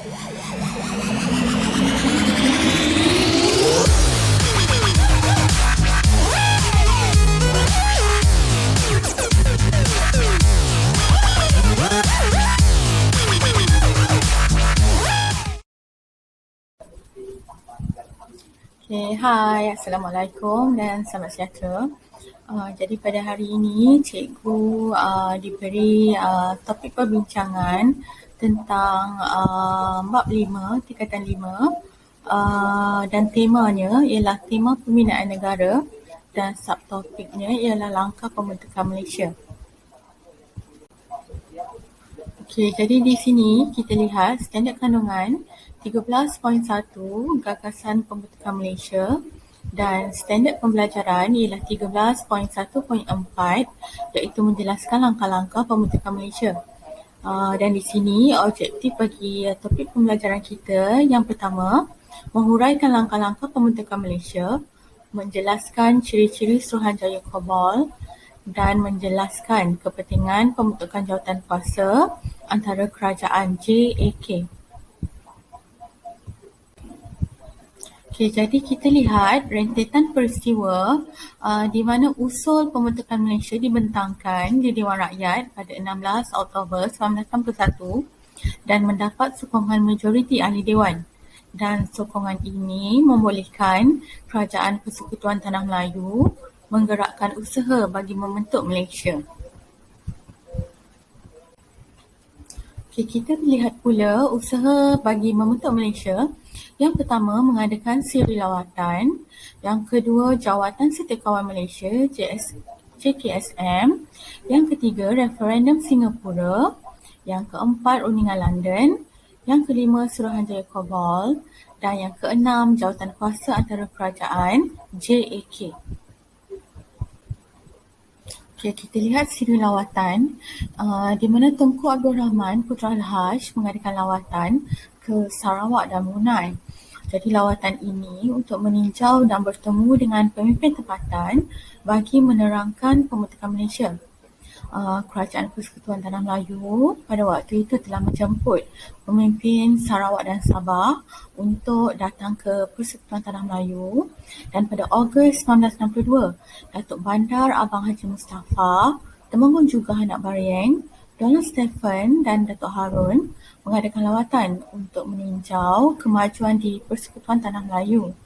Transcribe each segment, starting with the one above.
Okay, hai, Assalamualaikum dan selamat sejahtera. Jadi pada hari ini cikgu diberi topik perbincangan tentang bab 5, tingkatan 5 dan temanya ialah tema pembinaan negara dan subtopiknya ialah langkah pembentukan Malaysia. Okey, jadi di sini kita lihat standard kandungan 13.1 Gagasan Pembentukan Malaysia dan standard pembelajaran ialah 13.1.4 iaitu menjelaskan langkah-langkah pembentukan Malaysia. Dan di sini objektif bagi topik pembelajaran kita yang pertama, menghuraikan langkah-langkah pembentukan Malaysia, menjelaskan ciri-ciri Suruhanjaya Kobol dan menjelaskan kepentingan pembentukan jawatan kuasa antara kerajaan JAK. Okey, jadi kita lihat rentetan peristiwa di mana usul pembentukan Malaysia dibentangkan di Dewan Rakyat pada 16 Oktober 1981 dan mendapat sokongan majoriti ahli Dewan. Dan sokongan ini membolehkan Kerajaan Persekutuan Tanah Melayu menggerakkan usaha bagi membentuk Malaysia. Okay, kita lihat pula usaha bagi membentuk Malaysia. Yang pertama, mengadakan siri lawatan. Yang kedua, Jawatan Setiakawan Malaysia JKSM. Yang ketiga, referendum Singapura. Yang keempat, Rundingan London. Yang kelima, Suruhanjaya Kobol. Dan yang keenam, jawatan kuasa antara kerajaan JAK. Okay, kita lihat siri lawatan di mana Tunku Abdul Rahman Putra Al-Haj mengadakan lawatan ke Sarawak dan Brunei. Jadi lawatan ini untuk meninjau dan bertemu dengan pemimpin tempatan bagi menerangkan pembentukan Malaysia. Kerajaan Persekutuan Tanah Melayu pada waktu itu telah menjemput pemimpin Sarawak dan Sabah untuk datang ke Persekutuan Tanah Melayu dan pada Ogos 1962, Datuk Bandar Abang Haji Mustafa, Temenggung juga Anak Barieng, Donald Stephen dan Datuk Harun mengadakan lawatan untuk meninjau kemajuan di Persekutuan Tanah Melayu.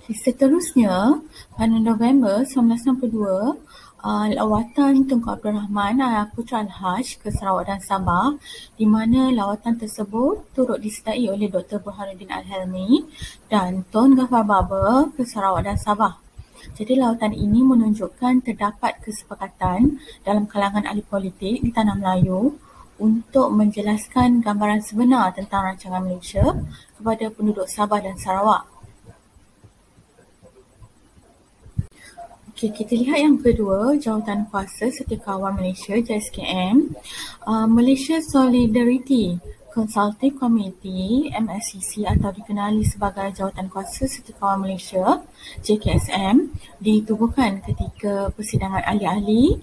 Seterusnya, pada November 1962, lawatan Tunku Abdul Rahman Putra Al-Haj ke Sarawak dan Sabah, di mana lawatan tersebut turut disertai oleh Dr. Burhanuddin Al-Helmi dan Tun Ghaffar Baba ke Sarawak dan Sabah. Jadi lawatan ini menunjukkan terdapat kesepakatan dalam kalangan ahli politik di Tanah Melayu untuk menjelaskan gambaran sebenar tentang rancangan Malaysia kepada penduduk Sabah dan Sarawak. Okay, kita lihat yang kedua, Jawatan Kuasa Setiakawan Malaysia JSKM. Malaysia Solidarity Consultative Committee MSCC atau dikenali sebagai Jawatan Kuasa Setiakawan Malaysia JKSM ditubuhkan ketika persidangan ahli-ahli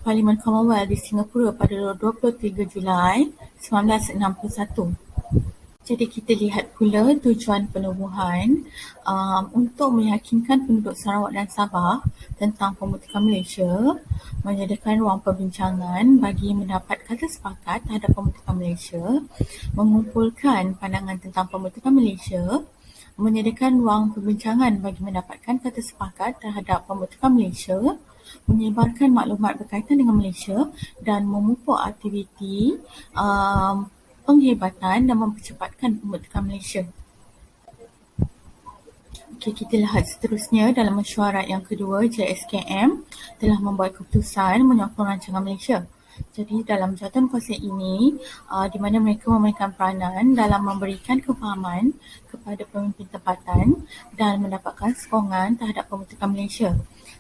Parlimen Commonwealth di Singapura pada 23 Julai 1961. Jadi kita lihat pula tujuan penubuhan untuk meyakinkan penduduk Sarawak dan Sabah tentang pembentukan Malaysia, menyediakan ruang perbincangan bagi mendapat kata sepakat terhadap pembentukan Malaysia, mengumpulkan pandangan tentang pembentukan Malaysia, menyediakan ruang perbincangan bagi mendapatkan kata sepakat terhadap pembentukan Malaysia, menyebarkan maklumat berkaitan dengan Malaysia dan memupuk aktiviti penghebatan dan mempercepatkan pembentukan Malaysia. Okay, kita lihat seterusnya dalam mesyuarat yang kedua, JSKM telah membuat keputusan menyokong rancangan Malaysia. Jadi dalam jawatan kuasa ini, di mana mereka memainkan peranan dalam memberikan kefahaman kepada pemimpin tempatan dan mendapatkan sokongan terhadap pembentukan Malaysia.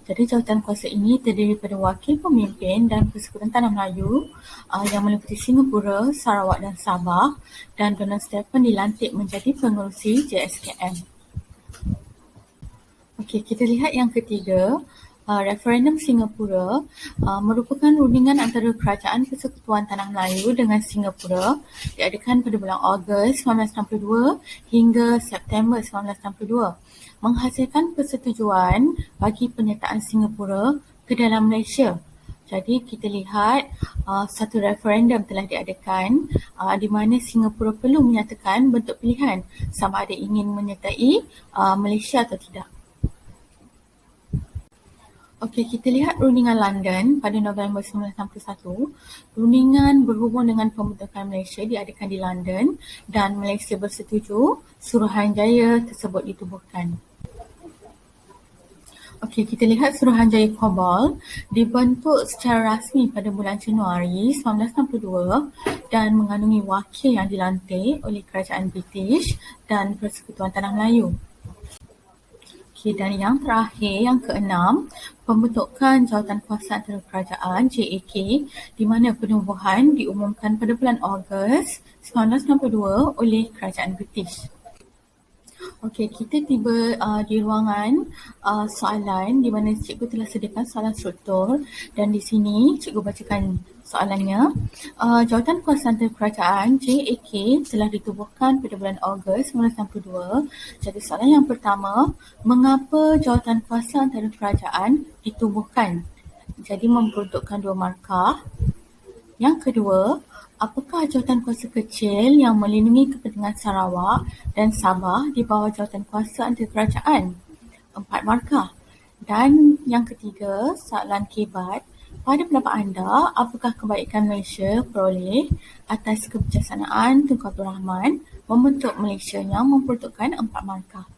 Jadi jawatan kuasa ini terdiri pada wakil pemimpin dan Persekutuan Tanah Melayu yang meliputi Singapura, Sarawak dan Sabah, dan Donald Stephen dilantik menjadi pengerusi JSKM. Okey, kita lihat yang ketiga, Referendum Singapura merupakan rundingan antara Kerajaan Persekutuan Tanah Melayu dengan Singapura diadakan pada bulan Ogos 1962 hingga September 1962, menghasilkan persetujuan bagi penyertaan Singapura ke dalam Malaysia. Jadi kita lihat satu referendum telah diadakan di mana Singapura perlu menyatakan bentuk pilihan sama ada ingin menyertai Malaysia atau tidak. Okey, kita lihat rundingan London pada November 1961. Rundingan berhubung dengan pembentukan Malaysia diadakan di London dan Malaysia bersetuju Suruhanjaya tersebut ditubuhkan. Okey, kita lihat Suruhanjaya Kobol dibentuk secara rasmi pada bulan Januari 1962 dan mengandungi wakil yang dilantik oleh Kerajaan British dan Persekutuan Tanah Melayu. Okay, dan yang terakhir, yang keenam, pembentukan Jawatankuasa Antara Kerajaan JAK di mana penubuhan diumumkan pada bulan Ogos 1962 oleh Kerajaan British. Okey, kita tiba di ruangan soalan di mana cikgu telah sediakan soalan struktur dan di sini cikgu bacakan soalannya. Jawatankuasa Antara Kerajaan JAK telah ditubuhkan pada bulan Ogos 1962. Jadi soalan yang pertama, mengapa Jawatankuasa Antara Kerajaan ditubuhkan? Jadi memperuntukkan 2 markah. Yang kedua, apakah jawatankuasa kecil yang melindungi kepentingan Sarawak dan Sabah di bawah jawatankuasa antara kerajaan? 4 markah. Dan yang ketiga, soalan kebat. Pada pendapat anda, apakah kebaikan Malaysia peroleh atas kebijaksanaan Tunku Abdul Rahman membentuk Malaysia yang memperuntukkan 4 markah?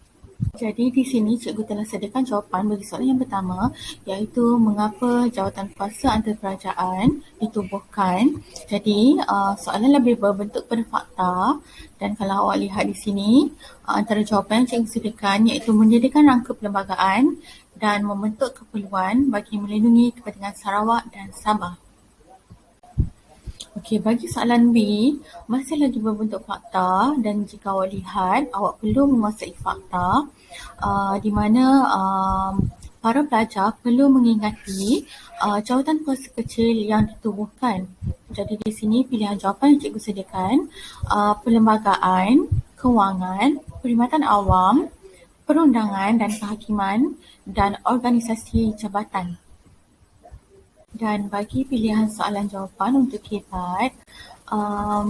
Jadi di sini cikgu telah sediakan jawapan bagi soalan yang pertama, iaitu mengapa jawatankuasa antara kerajaan ditubuhkan. Jadi soalan lebih berbentuk pada fakta dan kalau awak lihat di sini antara jawapan yang cikgu sediakan iaitu menjadikan rangka perlembagaan dan membentuk keperluan bagi melindungi kepentingan Sarawak dan Sabah. Okey, bagi soalan B, masih lagi berbentuk fakta dan jika awak lihat, awak perlu menguasai fakta di mana para pelajar perlu mengingati jawatankuasa kecil yang ditubuhkan. Jadi di sini pilihan jawapan yang cikgu sediakan, perlembagaan, kewangan, perkhidmatan awam, perundangan dan kehakiman dan organisasi jabatan. Dan bagi pilihan soalan jawapan untuk kebat,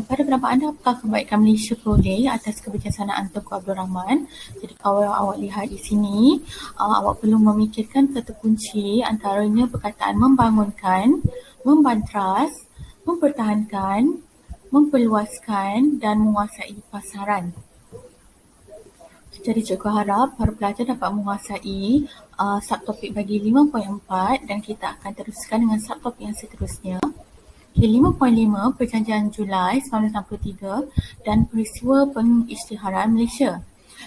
pada pendapat anda apakah kebaikan Malaysia peroleh atas kebijaksanaan Tunku Abdul Rahman? Jadi kalau awak lihat di sini, awak perlu memikirkan kata kunci antaranya perkataan membangunkan, membantras, mempertahankan, memperluaskan dan menguasai pasaran. Jadi cikgu harap para pelajar dapat menguasai subtopik bagi 5.4 dan kita akan teruskan dengan subtopik yang seterusnya. 5.5 Perjanjian Julai 1963 dan peristiwa pengisytiharan Malaysia,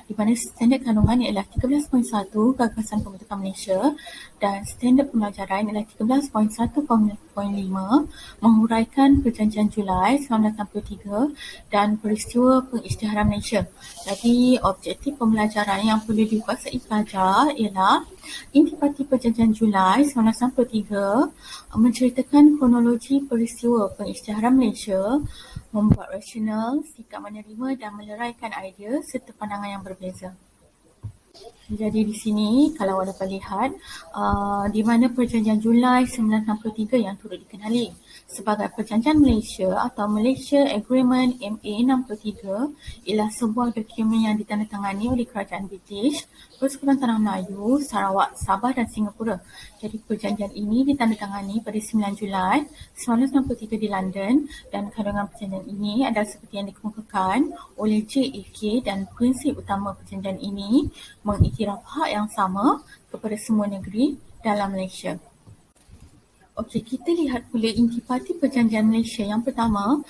di mana standard kandungan ialah 13.1 Gagasan Pembentukan Malaysia dan standard pembelajaran ialah 13.1.5 menguraikan Perjanjian Julai 1963 dan peristiwa pengisytiharan Malaysia. Jadi objektif pembelajaran yang perlu dikuasai pelajar ialah intipati Perjanjian Julai 1963, menceritakan kronologi peristiwa pengisytiharan Malaysia, membuat rasional, sikap menerima dan meleraikan idea serta pandangan yang berbeza. Jadi di sini kalau awak dapat lihat di mana Perjanjian Julai 1963 yang turut dikenali sebagai Perjanjian Malaysia atau Malaysia Agreement MA 63 ialah sebuah dokumen yang ditandatangani oleh Kerajaan British, Persekutuan Tanah Melayu, Sarawak, Sabah dan Singapura. Jadi perjanjian ini ditandatangani pada 9 Julai 1963 di London dan kandungan perjanjian ini adalah seperti yang dikemukakan oleh JAK dan prinsip utama perjanjian ini mengiktiraf hak yang sama kepada semua negeri dalam Malaysia. Okey, kita lihat pula intipati Perjanjian Malaysia. Yang pertama,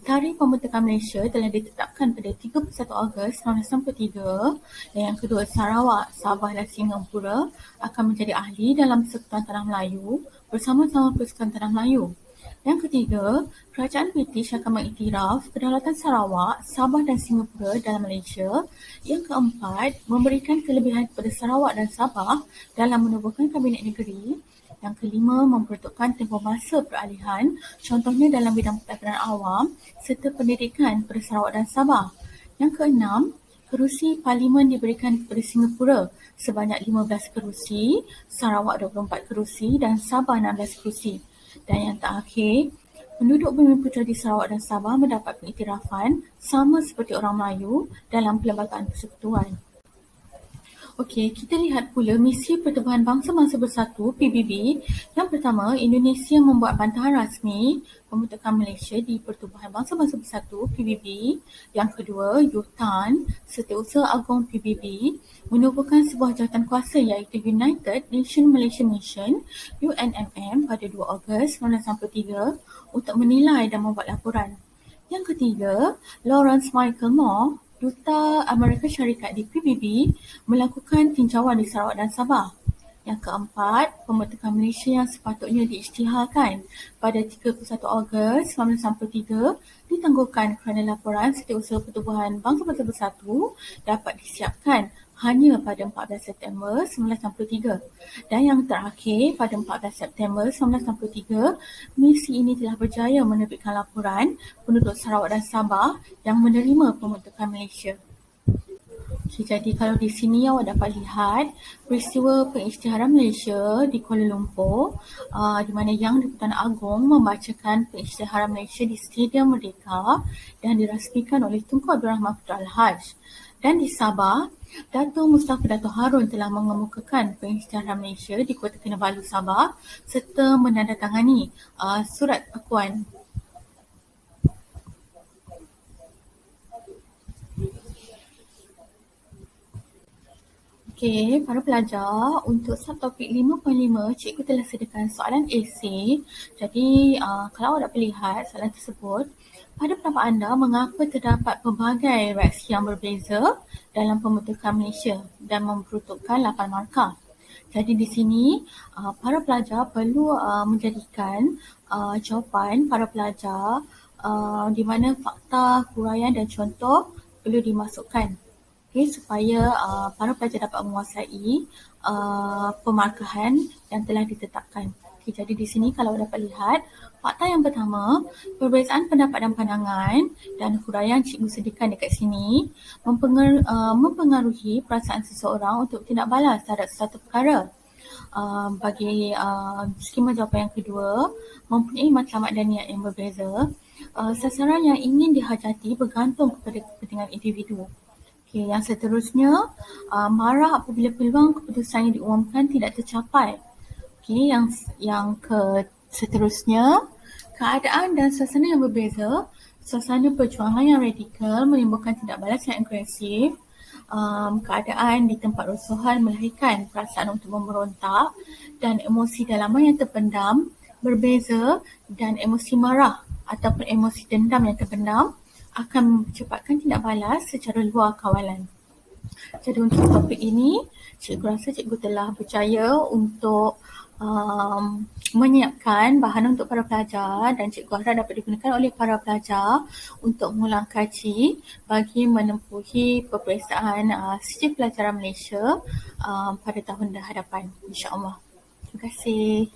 tarikh pembentukan Malaysia telah ditetapkan pada 31 Ogos 1963 dan yang kedua, Sarawak, Sabah dan Singapura akan menjadi ahli dalam Persekutuan Tanah Melayu bersama-sama Persekutuan Tanah Melayu. Yang ketiga, Kerajaan British akan mengiktiraf kedaulatan Sarawak, Sabah dan Singapura dalam Malaysia. Yang keempat, memberikan kelebihan kepada Sarawak dan Sabah dalam menubuhkan Kabinet Negeri. Yang kelima, memperuntukkan tempoh masa peralihan, contohnya dalam bidang pentadbiran awam serta pendidikan kepada Sarawak dan Sabah. Yang keenam, kerusi Parlimen diberikan kepada Singapura sebanyak 15 kerusi, Sarawak 24 kerusi dan Sabah 16 kerusi. Dan yang terakhir, penduduk bumi putera di Sarawak dan Sabah mendapat pengiktirafan sama seperti orang Melayu dalam Perlembagaan Persekutuan. Okey, kita lihat pula misi Pertubuhan Bangsa-Bangsa Bersatu (PBB). Yang pertama, Indonesia membuat bantahan rasmi pembentukan Malaysia di Pertubuhan Bangsa-Bangsa Bersatu (PBB). Yang kedua, UTAN, Setiausaha Agong PBB, menubuhkan sebuah jawatan kuasa iaitu United Nations Malaysia Mission (UNMM) pada 2 Ogos 1963 untuk menilai dan membuat laporan. Yang ketiga, Lawrence Michael Moore, Duta Amerika Syarikat di PBB, melakukan tinjauan di Sarawak dan Sabah. Yang keempat, pembentukan Malaysia yang sepatutnya diisytiharkan pada 31 Ogos 1963 ditangguhkan kerana laporan Setiausaha Pertubuhan Bangsa-Bangsa Bersatu dapat disiapkan hanya pada 14 September 1963. Dan yang terakhir, pada 14 September 1963, misi ini telah berjaya menerbitkan laporan penduduk Sarawak dan Sabah yang menerima pembentukan Malaysia. Okay, jadi kalau di sini awak dapat lihat peristiwa pengisytiharan Malaysia di Kuala Lumpur, di mana Yang di-Pertuan Agong membacakan pengisytiharan Malaysia di Stadium Merdeka dan dirasmikan oleh Tunku Abdul Rahman Putra Al-Haj. Dan di Sabah, Dato' Mustafa Dato' Harun telah mengemukakan pengisytiharan Malaysia di Kota Kinabalu, Sabah serta menandatangani surat akuan. Okey, para pelajar, untuk subtopik 5.5, cikgu telah sediakan soalan esei. Jadi, kalau awak dapat lihat soalan tersebut, pada pendapat anda, mengapa terdapat pelbagai reaksi yang berbeza dalam pembentukan Malaysia dan memperuntukkan 8 markah? Jadi di sini, para pelajar perlu menjadikan jawapan para pelajar di mana fakta, huraian dan contoh perlu dimasukkan. Okay, supaya para pelajar dapat menguasai pemarkahan yang telah ditetapkan. Okay, jadi di sini kalau dapat lihat, fakta yang pertama, perbezaan pendapat dan pandangan dan huraian cikgu sediakan dekat sini mempengaruhi perasaan seseorang untuk tindak balas terhadap sesuatu perkara. Bagi skema jawapan yang kedua, mempunyai matlamat dan niat yang berbeza. Sasaran yang ingin dihajati bergantung kepada kepentingan individu. Okay, yang seterusnya, marah apabila peluang keputusan yang diumumkan tidak tercapai. Okay, yang seterusnya, keadaan dan suasana yang berbeza. Suasana perjuangan yang radikal menimbulkan tindak balas yang agresif. Keadaan di tempat rusuhan melahirkan perasaan untuk memberontak, dan emosi dalaman yang terpendam berbeza, dan emosi marah ataupun emosi dendam yang terpendam akan mempercepatkan tindak balas secara luar kawalan. Jadi untuk topik ini, cikgu rasa cikgu telah berjaya untuk menyiapkan bahan untuk para pelajar, dan cikgu harap dapat digunakan oleh para pelajar untuk mengulang kaji bagi menempuhi peperiksaan sijil pelajaran Malaysia pada tahun hadapan, insya-Allah. Terima kasih.